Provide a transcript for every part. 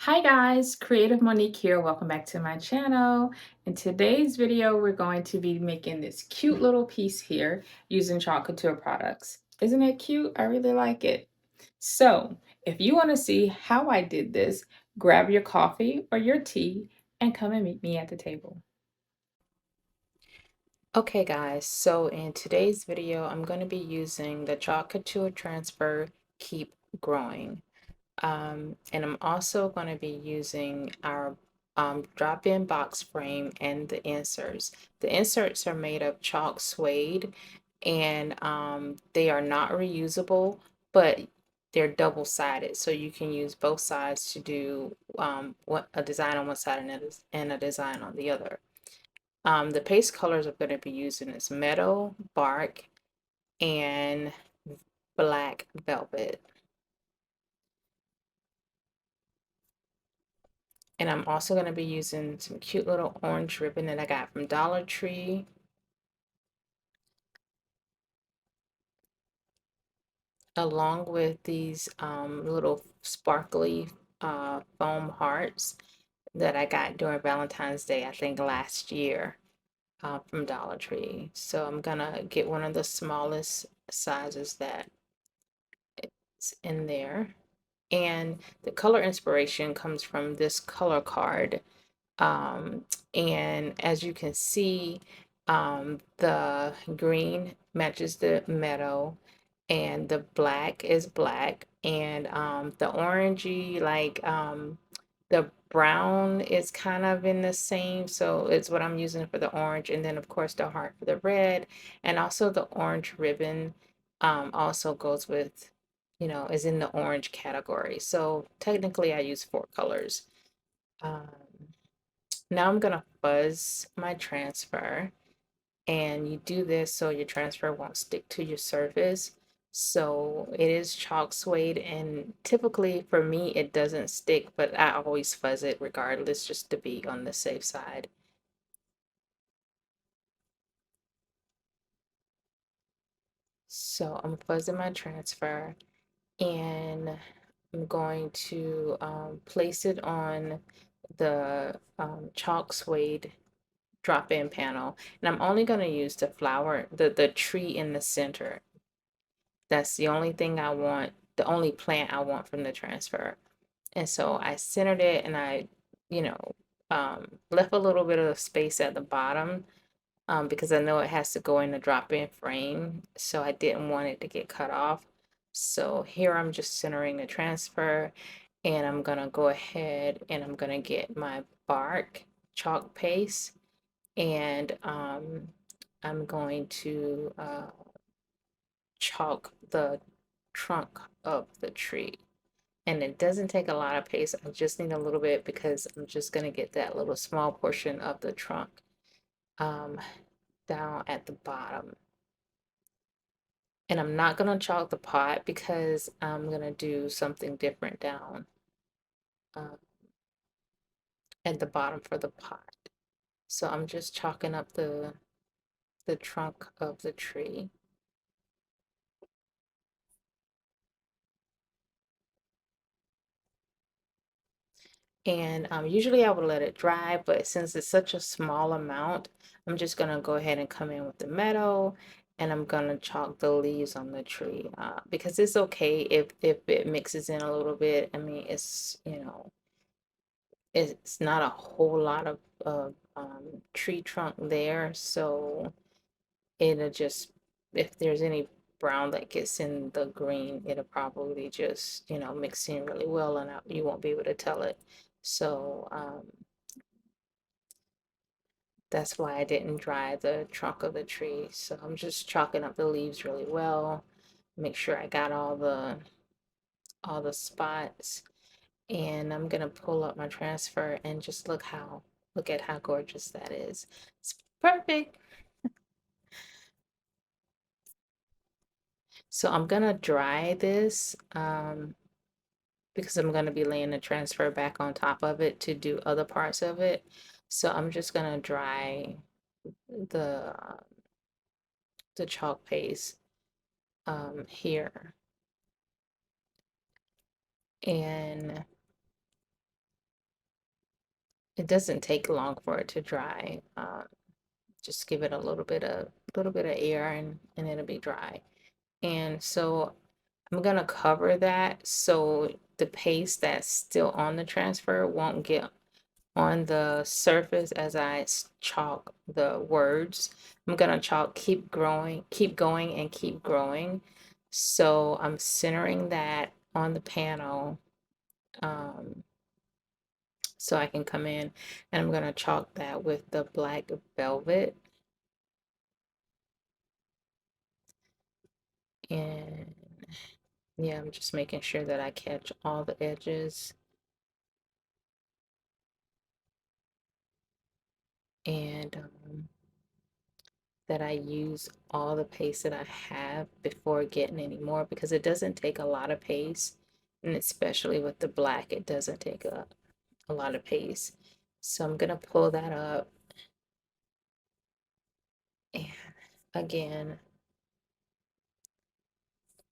Hi guys, Creative Monique here. Welcome back to my channel. In today's video, we're going to be making this cute little piece here using Chalk Couture products. Isn't it cute? I really like it. So if you want to see how I did this, grab your coffee or your tea and come and meet me at the table. Okay guys, so in today's video, I'm going to be using the Chalk Couture Transfer Keep Growing. And I'm also going to be using our drop-in box frame and the inserts. The inserts are made of chalk suede and they are not reusable, but they're double-sided. So you can use both sides to do a design on one side and a design on the other. The paste colors I'm going to be using is meadow, bark, and black velvet. And I'm also going to be using some cute little orange ribbon that I got from Dollar Tree. Along with these little sparkly foam hearts that I got during Valentine's Day, I think last year from Dollar Tree. So I'm going to get one of the smallest sizes that it's in there. And the color inspiration comes from this color card. Um, and as you can see, the green matches the meadow, and the black is black, and the orangey, like the brown is kind of in the same, so it's what I'm using for the orange, and then of course the heart for the red, and also the orange ribbon also goes with, is in the orange category. So technically I use four colors. Um, Now I'm gonna fuzz my transfer, and you do this so your transfer won't stick to your surface. So it is chalk suede, and typically for me it doesn't stick, but I always fuzz it regardless just to be on the safe side. So I'm fuzzing my transfer, and I'm going to place it on the chalk suede drop-in panel, and I'm only going to use the flower, the tree in the center. That's the only thing I want, the only plant I want from the transfer. And so I centered it, and I, you know, left a little bit of space at the bottom because I know it has to go in the drop-in frame, so I didn't want it to get cut off. So here I'm just centering the transfer, and I'm gonna go ahead and I'm gonna get my bark chalk paste, and I'm going to chalk the trunk of the tree. And it doesn't take a lot of paste. I just need a little bit because I'm just going to get that little small portion of the trunk um, down at the bottom. And I'm not going to chalk the pot because I'm going to do something different down uh, at the bottom for the pot. So I'm just chalking up the trunk of the tree. And usually I would let it dry, but since it's such a small amount, I'm just gonna go ahead and come in with the meadow, and I'm gonna chalk the leaves on the tree because it's okay if it mixes in a little bit. I mean, it's not a whole lot of tree trunk there, so it'll just, if there's any brown that gets in the green, it'll probably just, mix in really well, and you won't be able to tell it. So that's why I didn't dry the trunk of the tree. So I'm just chalking up the leaves really well. Make sure I got all the spots. And I'm gonna pull up my transfer and just look at how gorgeous that is. It's perfect. So I'm gonna dry this because I'm gonna be laying the transfer back on top of it to do other parts of it. So I'm just gonna dry the the chalk paste here. And it doesn't take long for it to dry. Just give it a little bit of air and it'll be dry. And so I'm gonna cover that so the paste that's still on the transfer won't get on the surface as I chalk the words. I'm gonna chalk keep going, and keep growing. So I'm centering that on the panel, um, so I can come in and I'm gonna chalk that with the black velvet. And yeah, I'm just making sure that I catch all the edges and that I use all the paste that I have before getting any more, because it doesn't take a lot of paste, and especially with the black, it doesn't take a lot of paste. So I'm gonna pull that up, and again,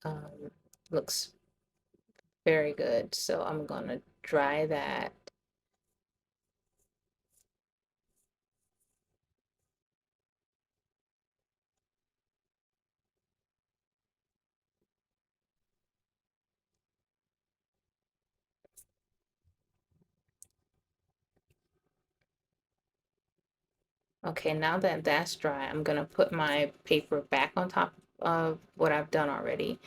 um, looks very good. So I'm gonna dry that. Okay, now that that's dry, I'm gonna put my paper back on top of what I've done already,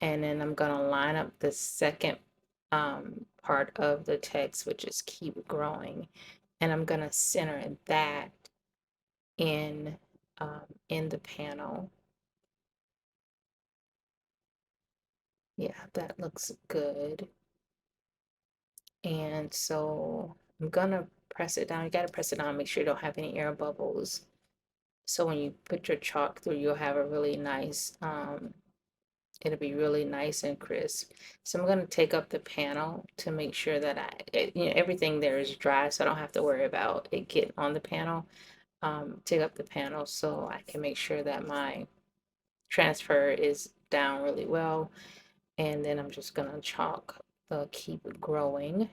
and then I'm gonna line up the second part of the text, which is keep growing, and I'm gonna center that in the panel. Yeah, that looks good. And so I'm gonna press it down. You gotta press it down, make sure you don't have any air bubbles. So when you put your chalk through, you'll have a really nice it'll be really nice and crisp. So I'm going to take up the panel to make sure that everything there is dry, so I don't have to worry about it getting on the panel. Take up the panel so I can make sure that my transfer is down really well. And then I'm just going to chalk the keep growing.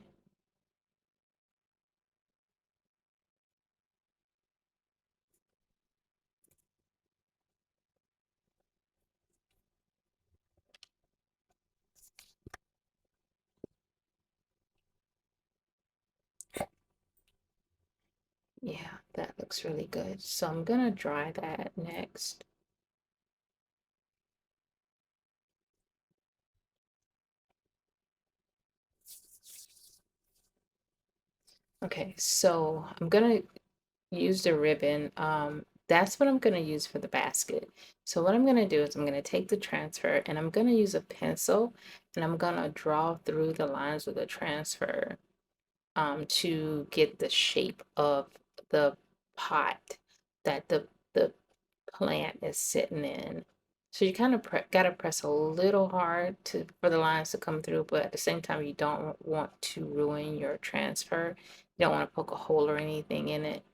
Yeah, that looks really good. So I'm going to dry that next. Okay, so I'm gonna use the ribbon. That's what I'm gonna use for the basket. So what I'm gonna do is I'm gonna take the transfer and I'm gonna use a pencil and I'm gonna draw through the lines of the transfer to get the shape of the pot that the plant is sitting in. So you kind of gotta press a little hard for the lines to come through, but at the same time, you don't want to ruin your transfer. You don't want to poke a hole or anything in it.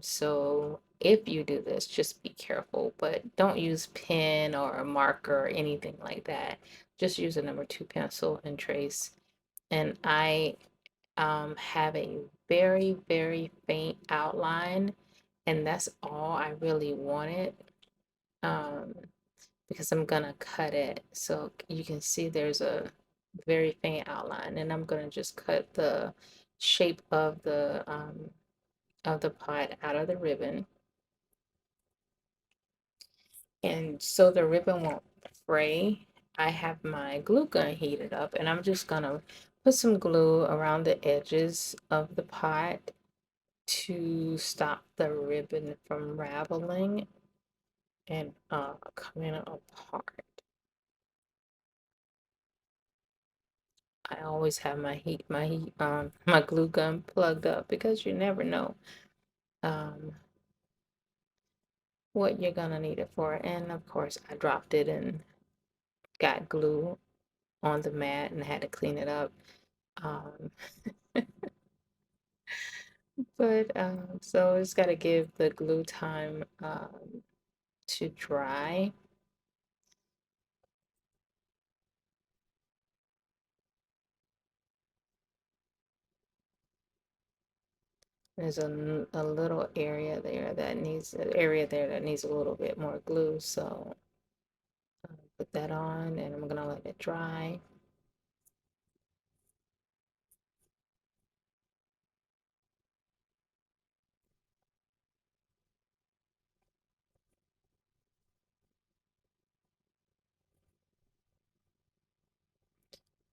So if you do this, just be careful, but don't use pen or a marker or anything like that. Just use a number 2 pencil and trace. And I have a very, very faint outline, and that's all I really wanted. Um, because I'm gonna cut it. So you can see there's a very faint outline, and I'm gonna just cut the shape of the pot out of the ribbon. And so the ribbon won't fray, I have my glue gun heated up, and I'm just gonna put some glue around the edges of the pot to stop the ribbon from raveling and coming apart. I always have my glue gun plugged up because you never know um, what you're gonna need it for. And of course, I dropped it and got glue on the mat and had to clean it up. Um, but so just gotta give the glue time to dry. There's a little area there that needs an area there that needs a little bit more glue. So put that on and I'm gonna let it dry.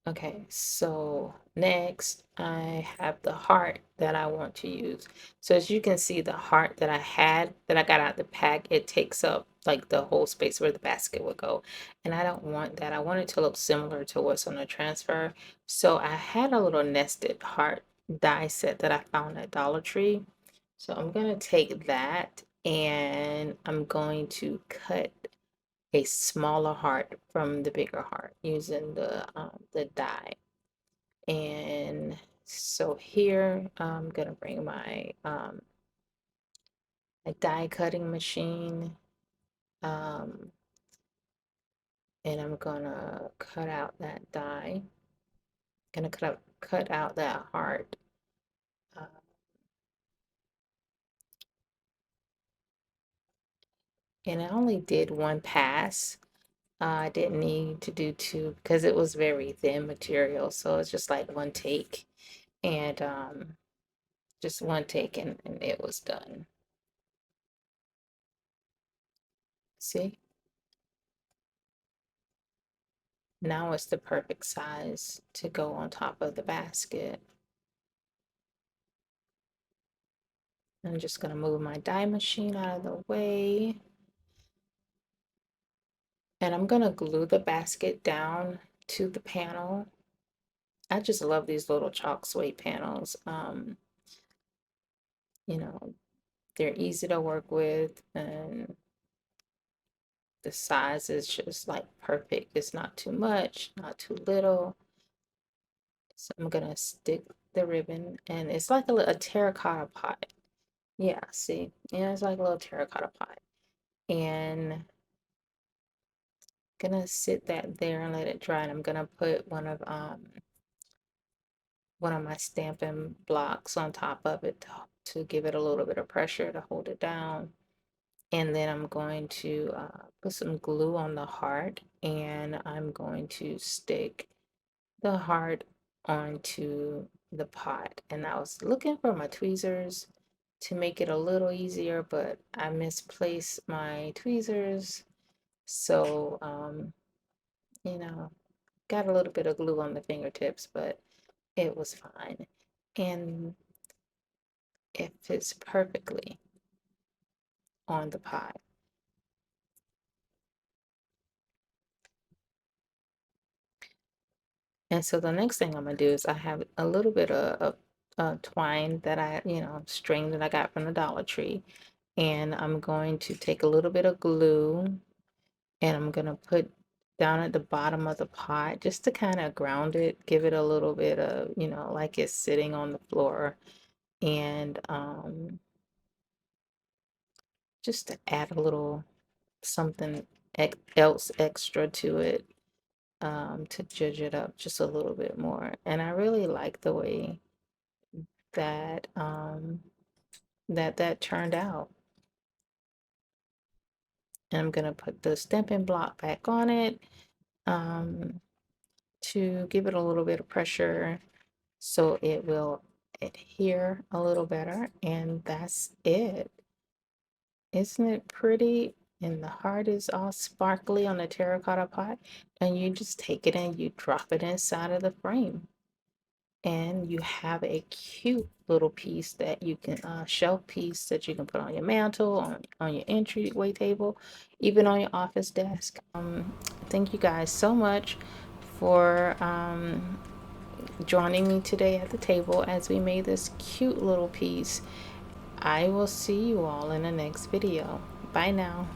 Okay, so next I have the heart that I want to use. So as you can see, the heart that I had, that I got out the pack, it takes up like the whole space where the basket would go. And I don't want that. I want it to look similar to what's on the transfer. So I had a little nested heart die set that I found at Dollar Tree. So I'm gonna take that and I'm going to cut a smaller heart from the bigger heart using the die. And so here I'm gonna bring my die cutting machine, um, and I'm gonna cut out that die. Gonna cut out that heart. Uh, and I only did one pass. I didn't need to do two because it was very thin material, so it's just like one take, and just one take, and it was done. See? Now it's the perfect size to go on top of the basket. I'm just going to move my die machine out of the way. And I'm going to glue the basket down to the panel. I just love these little chalk suede panels. You know, they're easy to work with and the size is just like perfect. It's not too much, not too little. So I'm going to stick the ribbon and it's like a terracotta pot. Yeah, see? Yeah, it's like a little terracotta pot. And gonna sit that there and let it dry. And I'm gonna put one of my stamping blocks on top of it to give it a little bit of pressure to hold it down. And then I'm going to put some glue on the heart and I'm going to stick the heart onto the pot. And I was looking for my tweezers to make it a little easier, but I misplaced my tweezers. So, you know, got a little bit of glue on the fingertips, but it was fine. And it fits perfectly on the pot. And so the next thing I'm gonna do is I have a little bit of twine that string that I got from the Dollar Tree. And I'm going to take a little bit of glue and I'm gonna put down at the bottom of the pot just to kind of ground it, give it a little bit of, like it's sitting on the floor. And just to add a little something else extra to it, to judge it up just a little bit more. And I really like the way that that turned out. And I'm gonna put the stamping block back on it, um, to give it a little bit of pressure so it will adhere a little better. And that's it. Isn't it pretty? And the heart is all sparkly on the terracotta pot. And you just take it and you drop it inside of the frame. And you have a cute little piece that you can, shelf piece that you can put on your mantle, on your entryway table, even on your office desk. Thank you guys so much for joining me today at the table as we made this cute little piece. I will see you all in the next video. Bye now.